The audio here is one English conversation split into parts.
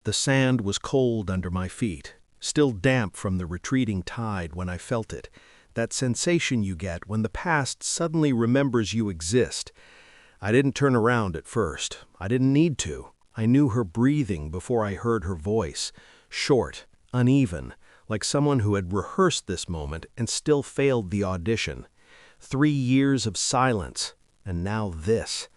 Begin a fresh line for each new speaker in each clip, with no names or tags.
The sand was cold under my feet, still damp from the retreating tide when I felt it, that sensation you get when the past suddenly remembers you exist. I didn't turn around at first. I didn't need to. I knew her breathing before I heard her voice, short, uneven, like someone who had rehearsed this moment and still failed the audition. 3 years of silence, and now this.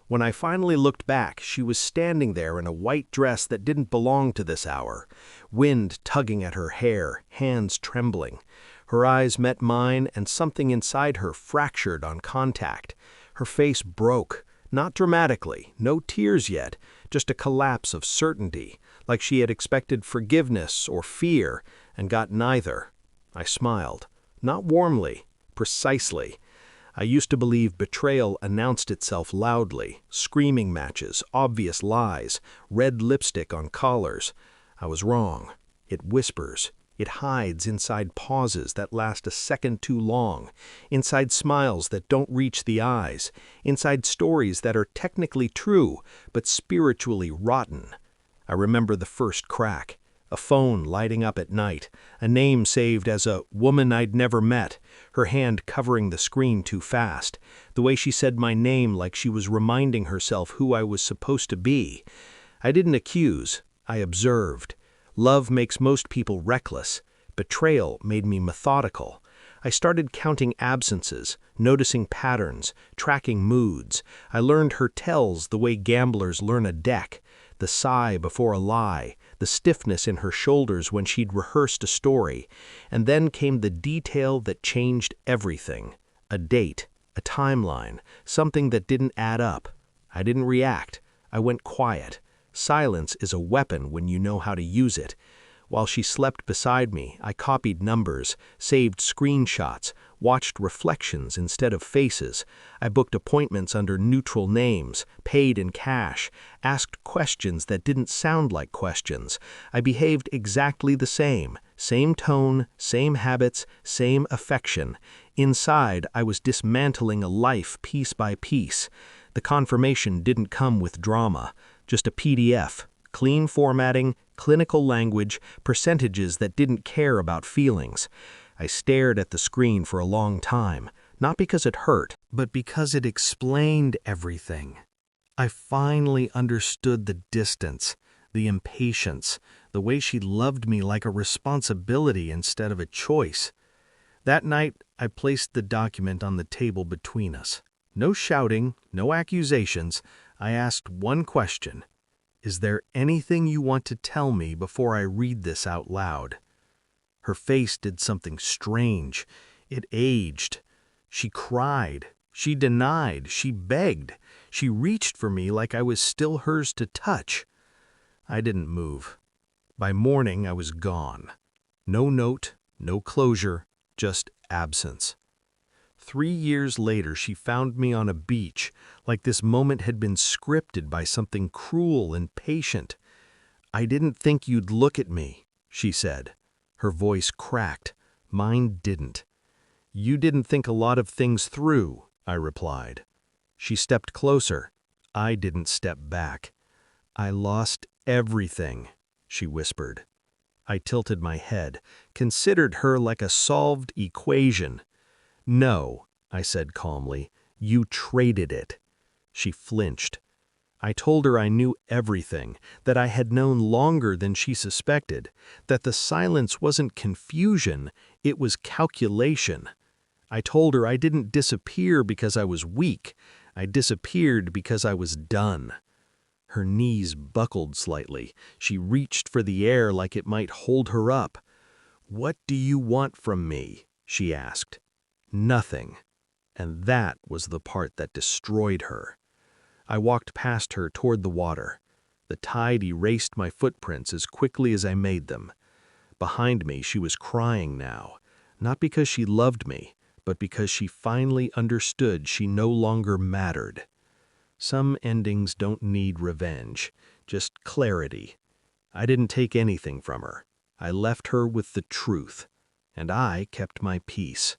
When I finally looked back, she was standing there in a white dress that didn't belong to this hour, wind tugging at her hair, hands trembling. Her eyes met mine, and something inside her fractured on contact. Her face broke, not dramatically, no tears yet, just a collapse of certainty, like she had expected forgiveness or fear, and got neither. I smiled, not warmly, precisely. I used to believe betrayal announced itself loudly, screaming matches, obvious lies, red lipstick on collars. I was wrong. It whispers. It hides inside pauses that last a second too long, inside smiles that don't reach the eyes, inside stories that are technically true, but spiritually rotten. I remember the first crack, a phone lighting up at night, a name saved as a woman I'd never met, her hand covering the screen too fast, the way she said my name like she was reminding herself who I was supposed to be. I didn't accuse, I observed. Love makes most people reckless. Betrayal made me methodical. I started counting absences, noticing patterns, tracking moods. I learned her tells the way gamblers learn a deck, the sigh before a lie, the stiffness in her shoulders when she'd rehearsed a story. And then came the detail that changed everything. A date, a timeline, something that didn't add up. I didn't react. I went quiet. Silence is a weapon when you know how to use it. While she slept beside me, I copied numbers, saved screenshots, watched reflections instead of faces. I booked appointments under neutral names, paid in cash, asked questions that didn't sound like questions. I behaved exactly the same tone, same habits, same affection. Inside, I was dismantling a life piece by piece. The confirmation didn't come with drama, just a PDF, clean formatting, clinical language, percentages that didn't care about feelings. I stared at the screen for a long time, not because it hurt, but because it explained everything. I finally understood the distance, the impatience, the way she loved me like a responsibility instead of a choice. That night, I placed the document on the table between us. No shouting, no accusations. I asked one question. Is there anything you want to tell me before I read this out loud? Her face did something strange. It aged. She cried. She denied. She begged. She reached for me like I was still hers to touch. I didn't move. By morning, I was gone. No note, no closure, just absence. 3 years later, she found me on a beach, like this moment had been scripted by something cruel and patient. "I didn't think you'd look at me," she said. Her voice cracked. Mine didn't. "You didn't think a lot of things through," I replied. She stepped closer. I didn't step back. "I lost everything," she whispered. I tilted my head, considered her like a solved equation. "No," I said calmly, "you traded it." She flinched. I told her I knew everything, that I had known longer than she suspected, that the silence wasn't confusion, it was calculation. I told her I didn't disappear because I was weak. I disappeared because I was done. Her knees buckled slightly. She reached for the air like it might hold her up. "What do you want from me?" she asked. Nothing. And that was the part that destroyed her. I walked past her toward the water. The tide erased my footprints as quickly as I made them. Behind me, she was crying now, not because she loved me, but because she finally understood she no longer mattered. Some endings don't need revenge, just clarity. I didn't take anything from her. I left her with the truth, and I kept my peace.